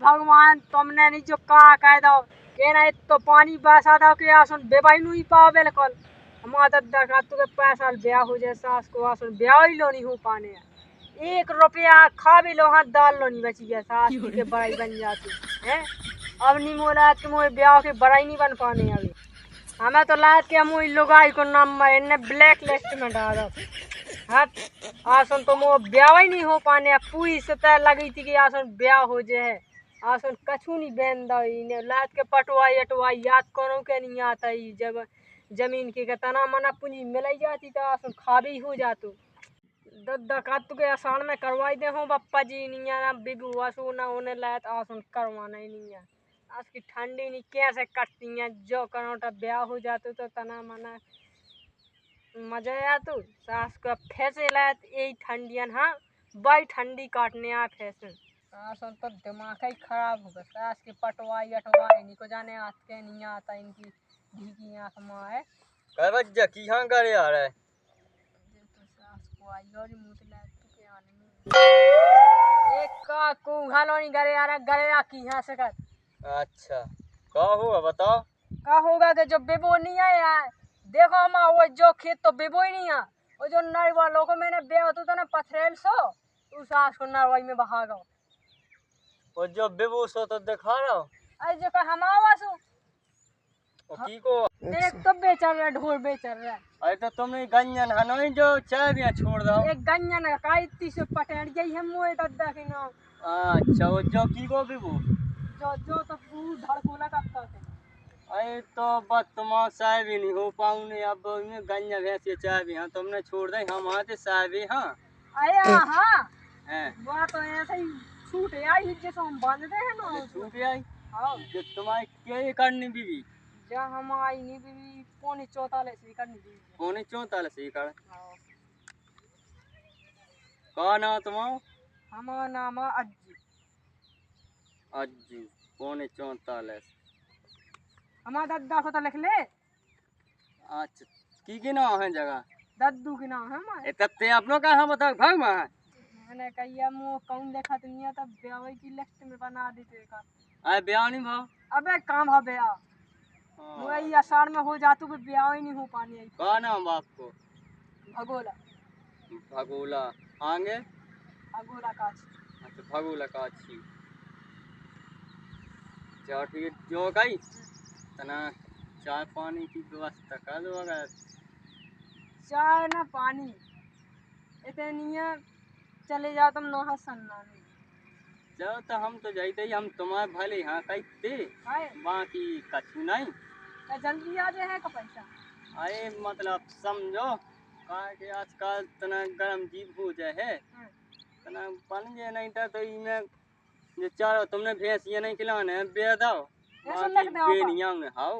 भगवान तुमने नहीं जो कहा कह दो के ना तो पानी बसा दो के आसन बेबाई नहीं पाओ बिल्कुल हमारा दादा का तो पैसा ब्याह हो जाए सास को आसन ब्याह ही लो नहीं हो पाने 1 रुपया खा भी लो हाथ डाल लो नहीं बची गया सास के बड़ाई बन जाती है अब नहीं मोला तुम ब्याह के बड़ाई नहीं बन पाने अभी हमें तो लाद के हम लुगाई को नाम में ब्लैक लिस्ट में डालो हट आसन तो वो ब्याह ही नहीं हो पाने पूरी सतह लगी थी कि आसन ब्याह हो जाए आसन कछु नहीं बेन दो लाद के पटवाई अटवाई याद करो के नहीं आता ही जब जमीन के तना मना पूंजी मिल जाती तो आसन खाबी हो जातो दद्दा कातु के आसान में करवाई दे हो बप्पा जी नहीं ना बिबू वासु ना होने लायक आसन करवाना ही नहीं है आज की ठंडी नहीं कैसे कटती है जो करोटा ब्याह हो जाते तो तना मना मजा आया तो सास का फैसे लायक यही ठंडियन हाँ बड़ी ठंडी काटने आ फैसे आसन तो दिमाग ही खराब होगा सास की पटवाई अटवाई नहीं को जाने आज के नहीं आता इनकी धी की आँख माँ है कह बज्जा की हाँ करे आ रहा है तो सास को आई और मुँह लायक तो के आने एक का कुंघालो नहीं गरे आ रहा गरे आ की यहाँ से कर अच्छा का हुआ बताओ का होगा कि जो बेबो नहीं आया देखो हम वो जो खेत तो बेबो ही नहीं है वो जो नर वालों को मैंने बे होता था ना पथरेल सो उस सास को नरवाई में बहा गो और जो बेबूस हो तो दिखा रहा हो अरे जो का हम आवासो की को देख तो बेचर रहा ढोर बेचर रहा अरे तो तुमने गंजन हनोई जो चाय भी छोड़ दो एक गंजन का इतनी से पटेड़ गई हम मोए दद्दा के ना अच्छा वो जो की को बेबू जो तो पूरा धड़कोला करता था अरे तो बस तुम्हारा चाय भी नहीं हो पाऊँ ने अब में गंजा भैंस चाय भी हाँ तुमने छोड़ दे हम आते चाय भी हाँ अरे हाँ हैं वो तो ऐसे ही छूट आई जैसे हम बांधते हैं ना छूट आई हाँ जो तुम्हारी क्या करनी बीवी जा हम आई नहीं भी पौने 44 भी करनी भी पौने 44 ही कर हाँ का ना तुम्हारा हमारा नाम है अज्जू अज्जू पौने 44 हमारा दद्दा को तो लिख ले अच्छा की ना है जगह दद्दू के नाम है हमारे ए तब ते अपनो का हम बता भाग में है मैंने कही मो कौन देखा तो नहीं तब ब्याह की लिस्ट में बना देते का आए ब्याह नहीं भाव अबे काम है ब्याह वही आषाढ़ में हो जातू भी ब्याह ही नहीं हो पानी आई का नाम बाप को भगोला भगोला आगे भगोला काछ अच्छा भगोला का अच्छी चलो ठीक है जो गई तना चाय पानी की व्यवस्था कर दो अगर चाय ना पानी इतने नहीं है चले जाओ तुम नोहा सन्ना नहीं चलो तो हम तो जाते ही हम तुम्हारे भले यहाँ कहते बाकी कछु नहीं क्या जल्दी आ जाए है का पैसा अरे मतलब समझो कहा कि आजकल तना गरम जीव हो जाए है तना बन जाए नहीं तो इनमें जो चारो तुमने भैंस ये नहीं खिलाने बे दो बाकी बे नहीं आऊंगे हाओ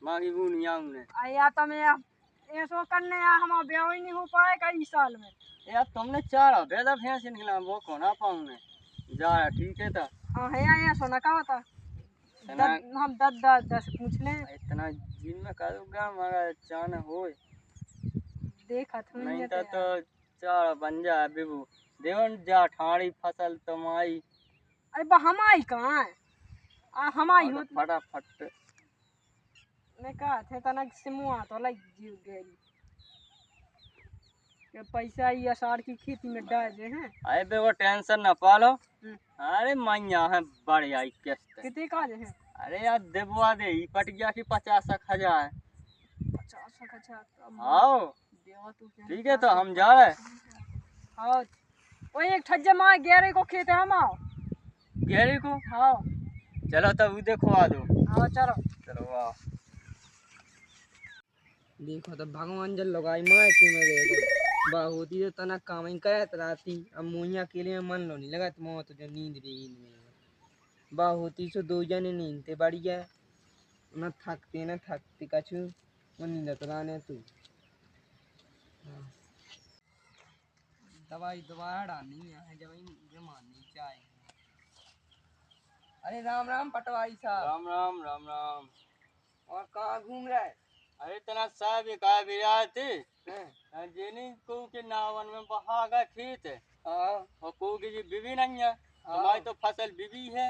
बाकी वो नहीं आऊंगे आया तो मैं ऐसो करने या हम ब्याह ही नहीं हो पाएगा इस साल में यार तुमने चारो बेदा भैंस नहीं खिला वो को ना पाऊंगे जा रहा ठीक है तो हाँ है या सोना का होता हम दस पूछ ले इतना जिन में करूँगा मगर चान हो देखा नहीं तो चार बन जा बेबू देवन जा ठाड़ी फसल तुम्हारी अरे बा हमारी कहाँ है हमारी हो फटाफट ने कहा थे तना सिमुआ तो लग जीव गेरी के पैसा ये अषाढ़ की खेती में डाल दे हैं अरे बेबो टेंशन ना पालो अरे मैया है बड़े आई किस्त कितने का है अरे यार देबुआ दे ही पट गया कि 50,000 50,000 आओ ठीक है तो हम जा रहे हाँ वही एक ठज्जे माँ गेरे को खेत है हम आओ गेरे को हाँ चलो तब वो देखो आ दो हाँ चलो चलो वाह देखो तो भगवान जल लगाई माँ की में गए बा होती तो तना काम ही करत रहती अब मुइया के लिए मन लो नहीं लगा तुम तो जब नींद में बा होती सो 2 जने नींदते बढ़िया न थकते कछु वो नींद तो राने तू दवाई दोबारा डालनी है जब जमानी चाय अरे राम राम पटवारी साहब राम राम राम राम और कहाँ घूम रहा है अरे तना साहब का बिराए थे जेनी को के नावन में बहा गए खेत और को की जी बीवी नहीं है हमारी तो फसल बीवी है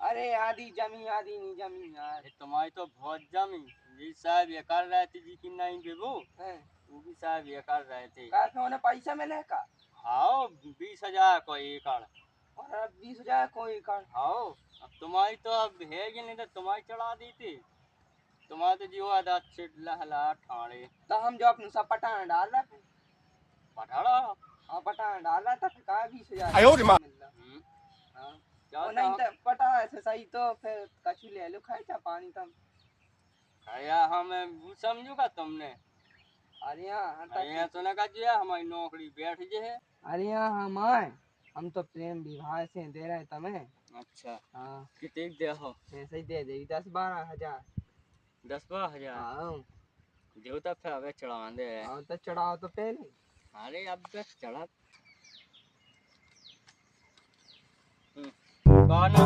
अरे आधी जमी आधी नहीं जमी यार। अरे तुम्हारी तो बहुत जमी। जी साहब ये कर रहे थे जी की नहीं पे वो भी साहब ये कर रहे थे। उन्हें पैसा मिले का? हाँ 20,000 को एकड़। और 20,000 को एकड़? हाँ अब तुम्हारी तो अब है कि नहीं तो तुम्हारी चढ़ा दी थी। तुम्हारा तो जो आधा चिड़ला हला ठाणे। तो हम जो अपने सब पटान डाल रहे थे। पठाड़ा। हाँ पटान डाल रहा था फिर कहा 20,000 आयो रे माँ। मिल रहा। हाँ क्या और नहीं तो पटा ऐसे सही तो फिर कछु ले लो खाए था पानी तम। अया हमें वो समझूगा तुमने। अरे हाँ अया तो ना कहा हमारी नौकरी बैठ जे है। अरे हाँ हम आए, हम तो प्रेम विवाह से दे रहे तुम्हें। अच्छा हाँ कितने दे हो? ऐसे ही दे देगी 10-12 हजार। 10-12 हजार। हाँ जो तब फिर अबे चढ़ा दे। हाँ तो चढ़ाओ तो पहले। अरे अब तक चढ़ा गाना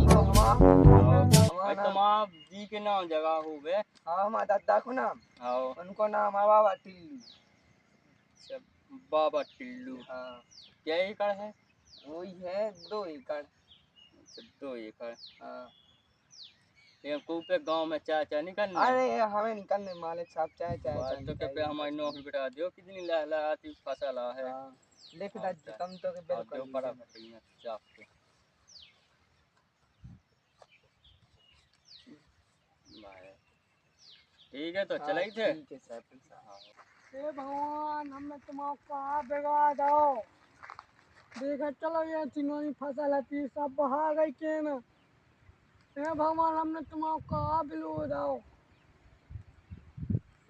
इको भाई तुम्हारा जी के नाम जगह हो बे। हाँ हमारा दादा को नाम, हाँ उनको नाम है बाबा टिल्लू। अच्छा बाबा टिल्लू। हाँ क्या एकड़ है? वही है 2 एकड़। अच्छा 2 एकड़। हाँ ये पे गांव में चाय चाय नहीं करनी। अरे हमें निकलने मालिक साहब चाय चाय तो के पे हमारी नौकरी बिठा दियो कितनी लहलहाती फसल है। हाँ लिख दीजिए तुम तो के बिल्कुल जो पड़ा फटी है चाप के। ठीक है तो चले ही थे। ठीक है सर। हे भगवान हमने तुम्हारा कहाँ बिगाड़ दो। देखा चलो ये तीनों ही फसल है सब बहा गई के न। हे भगवान हमने तुम्हारा कहाँ बिलो दो।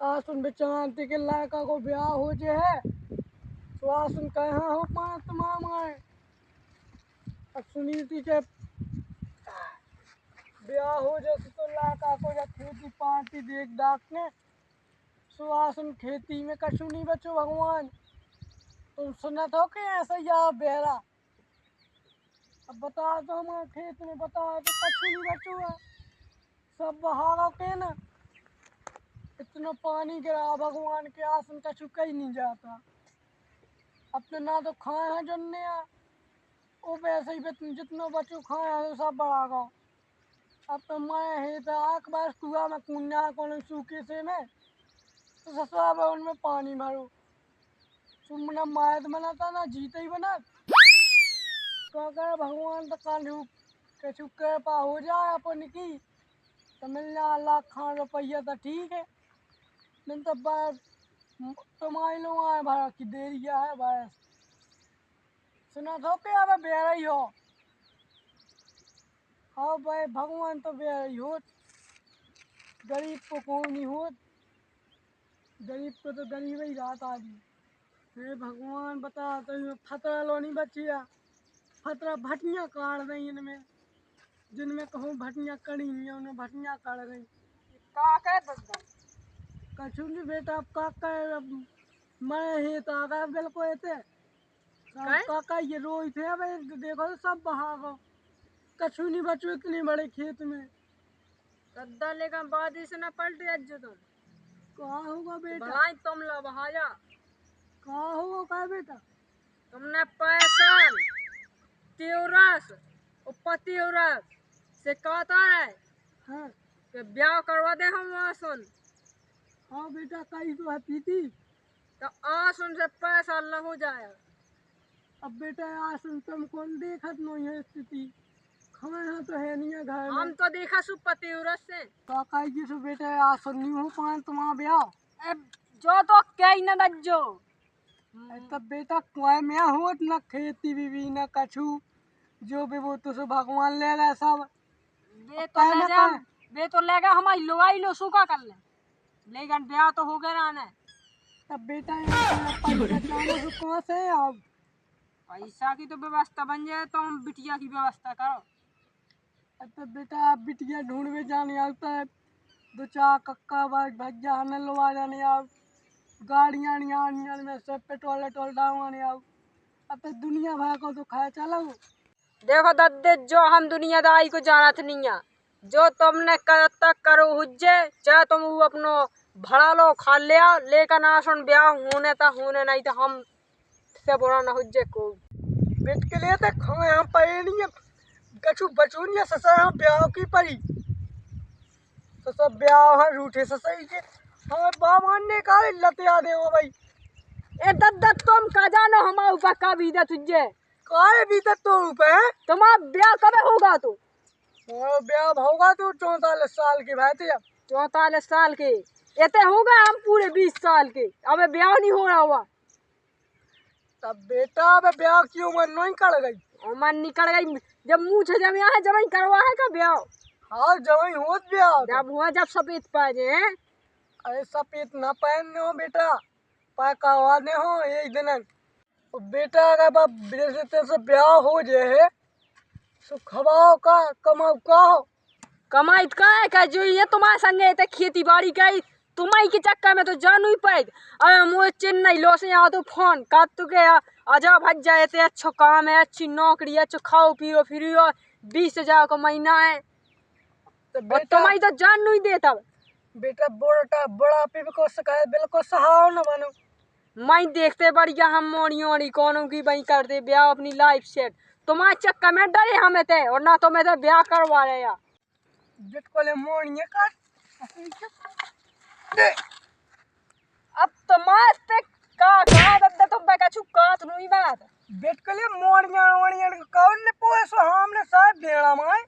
आसुन बेचांती के लड़का को ब्याह हो जे है तो आसुन कहाँ हो पाए तुम्हारा माए। अब सुनीति के ब्याह हो जैसे तो लड़का को जब खेती पार्टी देख दाख ने सुहासन खेती में कछु नहीं बचो भगवान। तुम सुना तो कि ऐसा या बेरा। अब बता दो हमारे खेत में बता तो कछु नहीं बचो है सब बहाव के ना। इतना पानी गिरा भगवान के आसन कछु कहीं नहीं जाता। अब तो ना तो खाए हैं जन्ने वो वैसे ही जितना बचो खाए हैं सब बढ़ा गो। अब तो मैं है तो आख बार कुआ में कुन्या को सूखे से में तो ससुरा में उनमें पानी भरो। तुमने मायद बनाता ना जीते ही बना तो अगर भगवान तो कालू कछु कृपा हो जाए अपन की तो मिल जाए ₹1,00,000 तो ठीक है। नहीं तो बस तुम्हारे लोग आए भाड़ा की देरिया है बस। सुना तो पे अब बेरा ही हो। हाँ भाई भगवान तो बेरा ही हो। गरीब को कौन नहीं हो। गरीब को तो गरीब ही जाता आदमी। हे भगवान बता तो फतरा लो नहीं बचिया। फतरा भटियाँ काट गई इनमें जिनमें कहूँ भटियाँ कड़ी हुई हैं उन्हें भटियाँ काट गई। काका दद्दा कछु नहीं बेटा अब काका अब मैं ही तो आ गया बिल्कुल ऐसे काका ये रोई थे अब देखो तो सब बहा गो कछु नहीं बचो इतने बड़े खेत में। दद्दा लेकर बादी से न पलट अज्जो तुम कहाँ होगा बेटा भलाई तुम लो बहाया कहाँ होगा क्या बेटा। तुमने पैसा त्योरस उपत्योरस से कहता है हाँ कि ब्याह करवा दे हम आसुन। हाँ बेटा कई तो हती थी तो आसुन से पैसा न हो जाए। अब बेटा आसुन तुम कौन देखत नहीं है स्थिति खाना तो है नहीं है घर में। हम तो देखा सुपत्योरस से काका जी से बेटा आसुन नहीं हो पाए तुम्हारा ब्याह। जो तो कहीं न दज्जो तब बेटा कुएं में हो न खेती भी न कछु जो भी वो तो भगवान लेगा सब। बे तो लेगा हमारी लुगाई लो सूखा कर ले लेकिन ब्याह तो हो गया ना। तब बेटा कहाँ से अब पैसा की तो व्यवस्था बन जाए तो हम बिटिया की व्यवस्था करो। तो बेटा आप बिटिया ढूंढवे जाने आता है 2-4 कक्का बाइक भज्जा हमें लुआ जाने आओ गाड़ियाँ नहीं आनी में सब पेट्रोल डालवाने आओ। अब तो दुनिया भर को तो खाया चलो। देखो दद्दे जो हम दुनियादारी को जानत नहीं है जो तुमने तक करो हुज्जे चाहे तुम वो अपनो भड़ा लो खा लिया लेकिन आसन ब्याह होने ता होने नहीं तो हम से बुरा न हुज्जे को बिट के लिए तो खाए हम पे नहीं है कछु बचून या ससा यहाँ ब्याह की परी ससा ब्याह है रूठे ससई के हमें बामान ने कहा लतिया दे वो भाई ए दद्दा तुम का जानो हमारे ऊपर का बीता तुझे काहे बीता तो ऊपर है तुम्हारा ब्याह कब होगा तो ब्याह होगा तो 44 साल के भाई थे 44 साल के इतने हो गए हम पूरे 20 साल के अब ब्याह नहीं हो रहा हुआ तब बेटा अब ब्याह की उम्र नहीं कर गई उम्र निकल गई जब मुँह से जब यहाँ जब करवा है का ब्याह हाँ जब हो ब्याह जब हुआ जब सफेद पाजे हैं अरे सफेद ना पहनने हो बेटा पाकावाने हो एक दिन बेटा अगर बाप विदेश से ब्याह हो जाए तो खवाओ का कमाओ का हो कमाई का है क्या जो ये तुम्हारे संगे थे खेती बाड़ी का तुम्हारी के चक्कर में तो जानू ही पाए अरे मुझे चेन्नई लो से यहाँ तो फोन का तू के आजा भज जाए थे अच्छा काम है अच्छी नौकरी है अच्छा खाओ पियो फिर 20,000 का महीना है तो तुम्हारी तो जानू ही दे तब बेटा बड़ा पे को शिकायत बिल्कुल सहाओ न बनो मैं देखते बढ़िया हम मोड़ी ओड़ी कौनों की वही कर दे ब्याह अपनी लाइफ सेट तुम्हारे चक्कर में डरे हमें थे और ना तो मैं तो ब्याह करवा रहे यार बिल्कुल मोड़िए अब तुम्हारे का दद्दा तुम बेका छुकात नहीं बात बिल्कुल मोड़िया कौन ने पोसो हमने साहब भेड़ा माय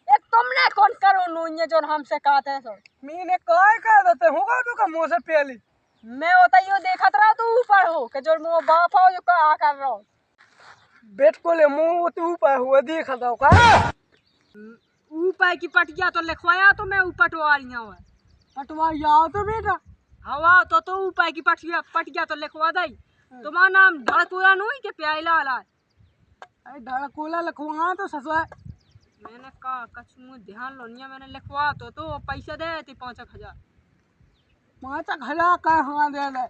ये तुमने कौन करो नोइए जो हमसे कहते हैं सर मैंने काय कह देते होगा तो का मुंह से पहले मैं होता यो देखत रहा तू ऊपर हो कि जो मुंह बाप हो जो का कर रहा बिल्कुल मुंह तो ऊपर हुआ देखा था का ऊपर की पटिया तो लिखवाया तो मैं ऊपर पटवारियां हुआ पटवारिया तो बेटा हवा तो ऊपर की पटिया तो लिखवा दई तुम्हारा नाम धड़कोला नहीं के प्याला वाला अरे धड़कोला लिखवा तो ससुआ मैंने कहा कछु ध्यान लो नहीं मैंने लिखवा तो पैसे दे थे 5,000 5,000 का हाँ दे दे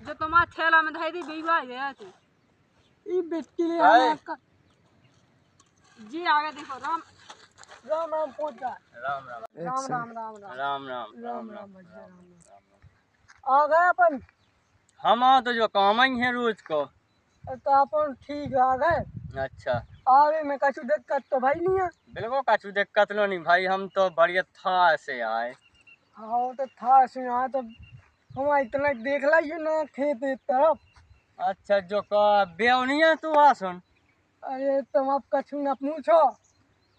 जो तुम्हारा थैला में धई दी बेवा गया थी ई बेट के लिए हम जी आगे देखो राम राम राम पहुंच गया राम राम राम राम राम राम राम राम राम आ गए अपन हम तो जो काम ही है रोज को तो अपन ठीक आ गए अच्छा आवे में कछु दिक्कत तो भाई नहीं है बिल्कुल कछु दिक्कत लो नहीं भाई हम तो बढ़िया था से आए हाँ तो था से यहाँ तो हम इतना देख ला ये ना खेत तरफ अच्छा जो का ब्याह नहीं है तू आ सुन अरे तुम अब कछु न पूछो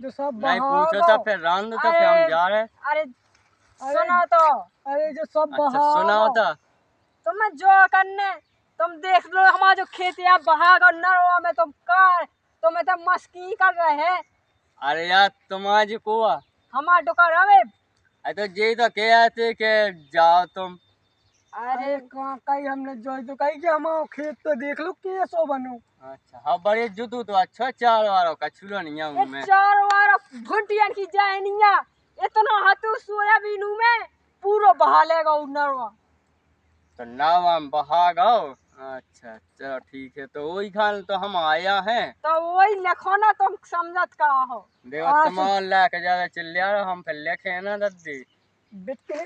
जो सब नहीं पूछो तो फिर रान दो तो फिर हम जा रहे अरे सुना तो अरे जो सब अच्छा सुनाओ तो तुम जो करने तुम देख लो हमारा जो खेत है बहा कर नरवा में तुम कार तुम्हें तो मस्की कर रहे हैं अरे यार तुम्हारी को हमारा दुकान रवे तो जे तो कह थे कि जाओ तुम अरे कहाँ कहीं हमने जो तो कही कि हमारा खेत तो देख लो कैसो बनो अच्छा हाँ बड़े जुतू तो अच्छा 4 वारों का छुलो नहीं है उनमें 4 वार घुटियान की जाए नहीं है इतना हाथू सोयाबीन में पूरा बहा लेगा नरवा तो नाव हम बहा गओ अच्छा चलो ठीक है तो वही खान तो हम आया हैं तो वही लिखो ना तुम समझत का हो देखो तुम्हारा लेके ज्यादा चिल्ला हम फिर लिखे ना दद्दी बिट्टे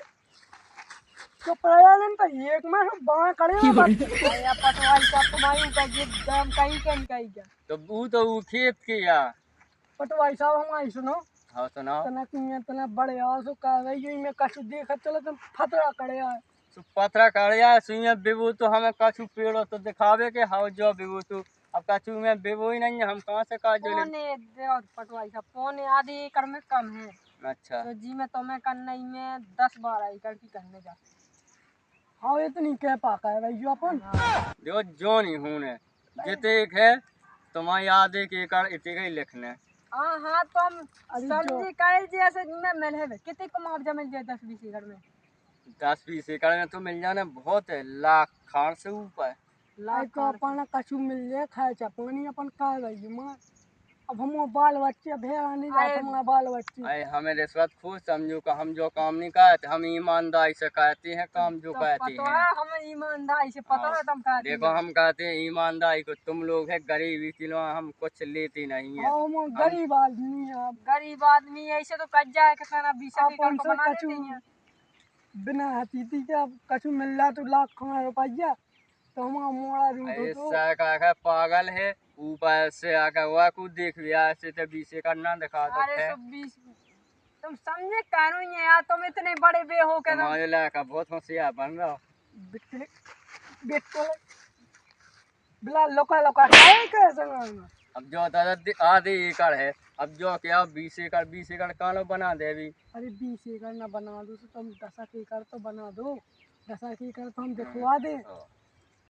तो प्रयालन तो एक में बाण करे ना या पटवारी का तुम्हारी का ये दाम कहीं का नहीं कहीं तो वो खेत की या पटवारी साहब हम आई सुनो हाँ सुनाओ तना बड़े आसो का गई में कछु देख चलो तुम फतरा करे आ तो पत्रा काढ़िया सुइया बेबू तो हमें कछु पेड़ो तो दिखावे के हाउ जो बेबू तो अब कछु में बेबू ही नहीं है हम कहाँ से काट जोले पौने दे पटवारी साहब पौने आधे एकड़ में कम है अच्छा तो जी में तुम्हें करने में 10-12 एकड़ की करने जा हाँ इतनी कह पाका है भाई जो अपन देखो जो नहीं हूँ जिते एक है तुम्हारी आधे के एकड़ इतने ही लिखने हाँ हाँ तुम समझी कहे जैसे में मिले कितने को मुआवजा मिल जाए 10-20 एकड़ में 10-20 एकड़ में तो मिल जाने बहुत है लाख खान से ऊपर लाख तो अपन कछु मिल जाए खाए चा पानी अपन का गई मां अब हम बाल बच्चे भेड़ा नहीं जाते हमारा बाल बच्चे अरे हमें रिश्वत खुद समझो का हम जो काम नहीं करते हम ईमानदारी से कहते हैं काम जो कहते हैं हम ईमानदारी से पता है तुम कहते देखो हम कहते हैं ईमानदारी को तुम लोग है गरीबी किलो हम कुछ लेते नहीं है हम गरीब आदमी है गरीब आदमी ऐसे तो कट जाए कि सारा 20 एकड़ को बना देते हैं बिना हतीती के अब कछु मिल रहा तो लाख रुपया तो हम मोड़ा ऐसा का पागल है ऊपर से आकर हुआ कुछ देख लिया ऐसे तो 20 एकड़ ना दिखा अरे सकते। तो 20 तुम समझे कानून है यार, तुम इतने बड़े बे हो के हमारे लायक बहुत होशियार बन रहा हो। बिल्कुल बिला लोका लोका काय कर संग। अब जो आधे एकड़ है, अब जो क्या 20 एकड़ कालो बना दे अभी। अरे 20 एकड़ ना बना दो तो तुम 10 एकड़ तो बना दो, 10 एकड़ तो हम दिखवा दे।